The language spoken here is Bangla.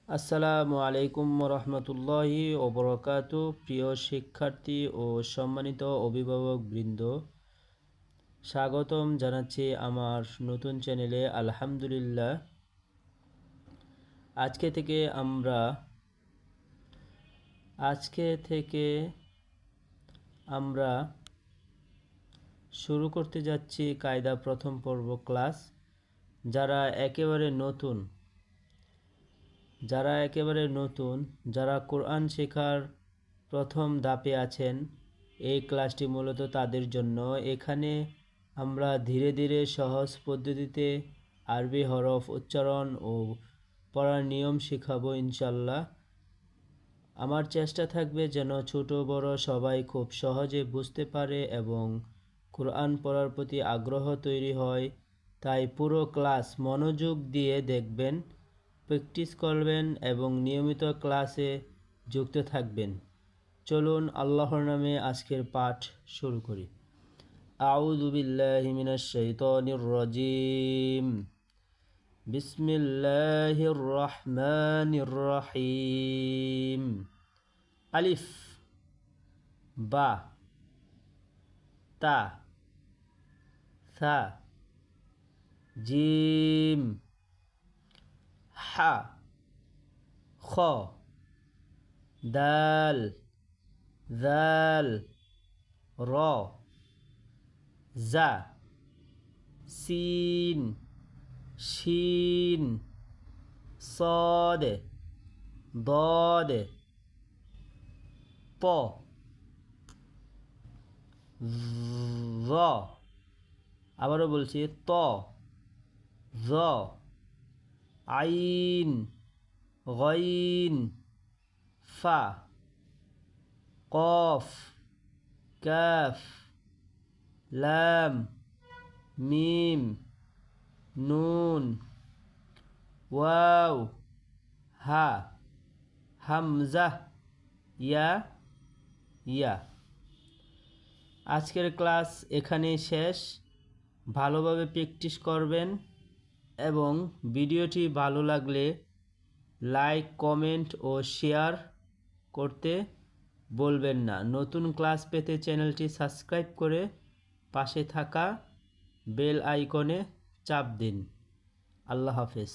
আসসালামু আলাইকুম রহমতুল্লাহি ওবরাকাতু। প্রিয় শিক্ষার্থী ও সম্মানিত অভিভাবক বৃন্দ, স্বাগতম জানাচ্ছি আমার নতুন চ্যানেলে। আলহামদুলিল্লাহ, আজকে থেকে আমরা শুরু করতে যাচ্ছি কায়দা প্রথম পর্ব ক্লাস। যারা একেবারে নতুন, যারা কোরআন শেখার প্রথম ধাপে আছেন, এই ক্লাসটি মূলত তাদের জন্য। এখানে আমরা ধীরে ধীরে সহজ পদ্ধতিতে আরবি হরফ উচ্চারণ ও পড়ার নিয়ম শেখাবো ইনশাল্লাহ। আমার চেষ্টা থাকবে যেন ছোট বড় সবাই খুব সহজে বুঝতে পারে এবং কোরআন পড়ার প্রতি আগ্রহ তৈরি হয়। তাই পুরো ক্লাস মনোযোগ দিয়ে দেখবেন, প্র্যাকটিস করবেন এবং নিয়মিত ক্লাসে যুক্ত থাকবেন। চলুন আল্লাহর নামে আজকের পাঠ শুরু করি। আউযু বিল্লাহি মিনাশ শাইতানির রাজিম। বিসমিল্লাহির রহমানির রহিম। আলিফ, বা, তা, সা, জিম, হা, খ, দাল, জাল, র, জা, সিন, শিন, صاد, ضاد, ط, ظ, আবারও বলছি ত, জ, আইন, গইন, ফা, কফ, কাফ, লাম, মিম, নুন, ওয়াও, হা, হামজা, ইয়া। আজকের ক্লাস এখানেই শেষ। ভালোভাবে প্র্যাকটিস করবেন এবং ভিডিওটি ভালো লাগলে লাইক, কমেন্ট ও শেয়ার করতে বলবেন না। নতুন ক্লাস পেতে চ্যানেলটি সাবস্ক্রাইব করে পাশে থাকা বেল আইকনে চাপ দিন। আল্লাহ হাফেজ।